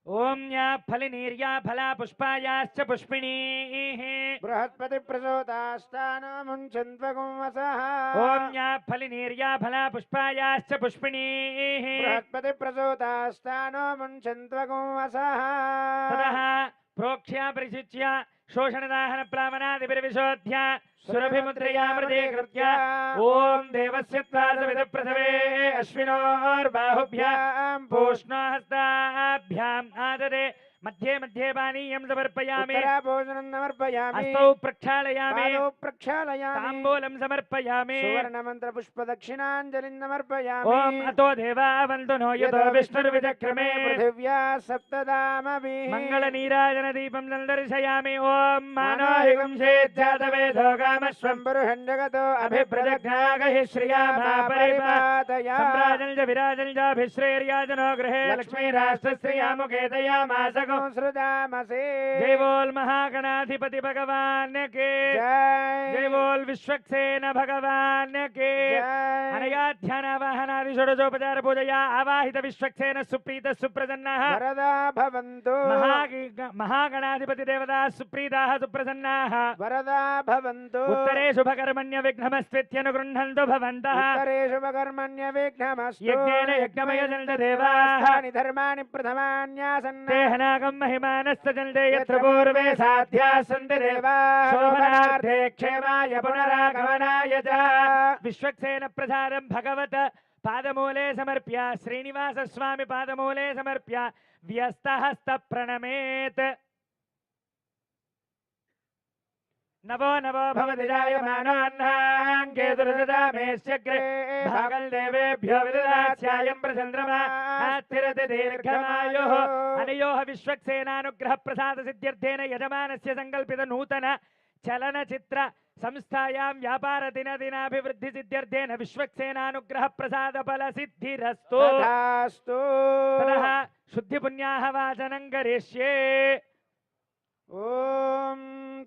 ओम या फलिनीर्या फला पुष्पायाश्च पुष्पिणीः बृहस्पति प्रचोदास्तानो मुञ्चन्त्वगुंवसः ओम या फलिनीर्या फला पुष्पायाश्च पुष्पिणीः बृहस्पति प्रचोदास्तानो मुञ्चन्त्वगुंवसः ततः प्रोक्ष्या परिशुच्य शोषणदाहन प्लावनादिभिर्विशोध्य सुरभिमुद्रया मृते कृत्य ओम देवस्य त्वासविदप्रसवे अश्विनोर्बाहुभ्यां पूष्णो हस्ताभ्याम् आददे मध्ये मध्ये पानीयं समर्पयामि उत्तराभोजनं समर्पयामि हस्तौ प्रक्षालयामि पादौ प्रक्षालयामि ताम्बूलं समर्पयामि सुवर्णमन्त्रपुष्पदक्षिणाञ्जलिं समर्पयामि ओम अतो देवा वन्दो नो यतो विष्णुर्विचक्रमे पृथिव्या सप्तदामभिः मंगलनीराजन दीपं दर्शयामि ओम मानो हिगुंसेज्जातवेदो कामश्वं पुरुषण्डगतो अभिप्रदग्नागहि श्रिया परिपातया सम्राजं च विराजं च अभिश्रेर्याजनो गृहे लक्ष्मी राष्ट्रश्रिया मुखे दयामासगो श्रुदामसे जय बोल महागणाधिपति भगवान के जय बोल विश्वक्सेन भगवान के अनया ध्यानावाहनादि षोडशोपचार पूजया आवाहित विश्वक्सेन सुप्रीत सुप्रसन्नः वरदा भवन्तु महागणाधिपति देवता सुप्रीताः सुप्रसन्नाः वरदा भवन्तु उत्तरे शुभकर्मण्य विघ्नमस्त्वित्यनुगृह्णन्तु भवन्तः उत्तरे शुभकर्मण्य विघ्नमस्तु यज्ञेन यज्ञमयजन्त देवाः धर्माणि प्रथमान्यासन् तेहनागं महिमानस्तजन्ते यत्र पूर्वे साध्याः सन्ति देवाः शोभनार्थे क्षेमाय पुनरागमनाय च विश्वक्सेन प्रसादं भगवत पादमूले समर्प्य श्रीनिवासस्वामी पादमूले समर्प्य व्यस्तहस्त प्रणमेत् नवो नवो भवति जायमानोऽह्नाङ्गे दुर्ददामेश्चग्रे भागं देवेभ्यो विददास्यायं प्रचन्द्रमा स्थिरति दीर्घमायुः अनयोः विश्वक्सेनानुग्रहप्रसादसिद्ध्यर्थेन यजमानस्य सङ्कल्पित नूतन चलनचित्र संस्थायां व्यापार दिनाभिवृद्धिसिद्ध्यर्थेन विश्वक्सेनानुग्रहप्रसादफलसिद्धिरस्तु तथास्तु ततः शुद्धिपुण्याः वाचनं करिष्ये ॐ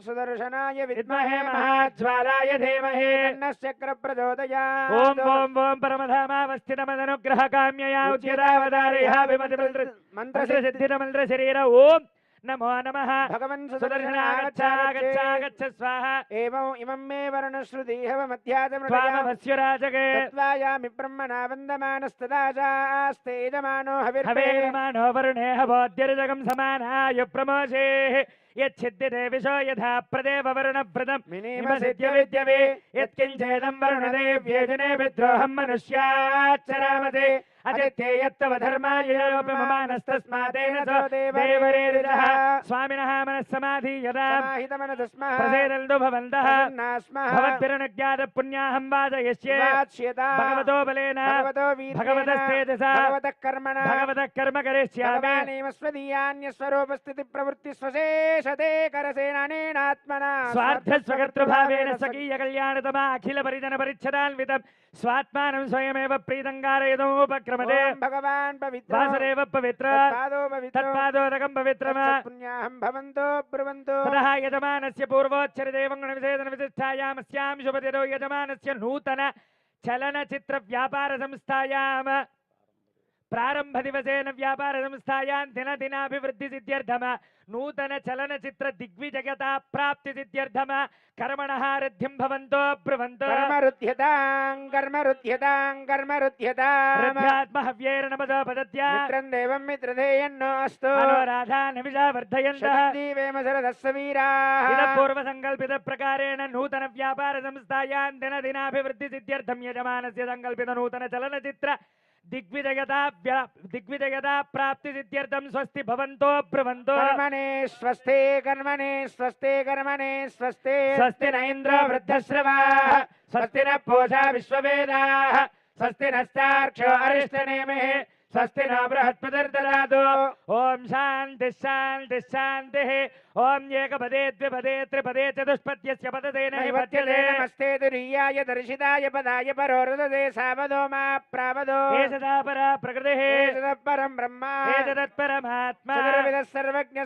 सुदर्शनाय विद्महे महाज्वालाय धीमहि तन्नश्चक्र प्रचोदयात् ओम ओम ओम परमधामावस्थितमदनुग्रह काम्यया उच्यतावतारयः मंत्र शरीर ओम नमो नमः भगवन् सुदर्शन आगच्छ आगच्छ आगच्छ स्वाहा एवं इमं मे वर्णश्रुतिः त्वामवस्युराजगे तत्त्वायामि ब्रह्मणा वन्दमानस्तदा चास्ते यजमानो हविर्मानो वरुणे हवोद्यर्जगं समानाय प्रमोषेः यच्छिद्यते विशो यथा प्रदेव वरुणव्रतं निमसिद्य विद्यवे यत्किञ्चेदं वरुणदेव्येजने विद्रोहं मनुष्याच्चरामते अदित्ये यत्तव धर्माय योपममानस्तस्मादेन सो देवरेरिजः स्वामिनः मनस्समाधि यदा प्रसेदल्दु भवन्तः भवद्भिरनुज्ञात पुण्याहं वाचयिष्ये भगवतो बलेन भगवतस्तेजसा भगवतः कर्म करिष्यामि स्वरूपस्थितिप्रवृत्तिस्वशेषते करसेनानेनात्मना स्वार्थस्वकर्तृभावेन स्वकीय कल्याणतमा अखिल परिजन परिच्छदान्वितं स्वात्मानं स्वयमेव प्रीतं कारयितुमुपक्रमते भगवान् पवित्र वासुदेव पवित्र तत्पादोदकं पवित्रम् पुण्याहं भवन्तो ब्रुवन्तो ततः यजमानस्य पूर्वोच्चरिदेवं गुणविशेषण विशिष्टायामस्यां शुभतिरो यजमानस्य नूतन चलनचित्र व्यापार संस्थायां प्रारंभदिवसेन व्यापार संस्थायां दिनदिनाभिवृद्धिसिद्ध्यर्थम नूतन चलनचित्र दिग्विजयता प्राप्तिसिद्ध्यर्थम कर्मणः रिद्धिं भवन्तो ब्रुवन्तो कर्मरुद्ध्यतां मित्रं देवं मित्रधेयन्नो अस्तु अनुराधानविषा वर्धयन्तः जीवेम शरदस्य वीराः इदं पूर्वसङ्कल्पित प्रकारेण नूतन व्यापार संस्थायां दिनदिनाभिवृद्धिसिद्ध्यर्थं यजमानस्य सङ्कल्पित नूतन चलनचित्र दिग्विजयता प्राप्तिसिद्ध्यर्थं स्वस्ति भवन्तो ब्रुवन्तो कर्मणे स्वस्ते कर्मणे स्वस्ते कर्मणे स्वस्ते स्वस्ति न इन्द्रो वृद्धश्रवाः स्वस्ति न पूषा विश्ववेदाः स्वस्ति नश्चार्क्ष्यो अरिष्टनेमिः स्वस्ति न बृहस्पतिर्ददातु ओम शान्तिः शान्तिः शान्तिः ओम एकपदे द्विपदे त्रिपदे चतुष्पद्यस्य पदतेन पद्यते नमस्ते तुरीयाय दर्शिताय पदाय परोरुदे सावदो मा प्रावदो एतदा परा प्रकृतिः एतदः परं ब्रह्म एतदत्परमात्मा सर्वविदः सर्वज्ञ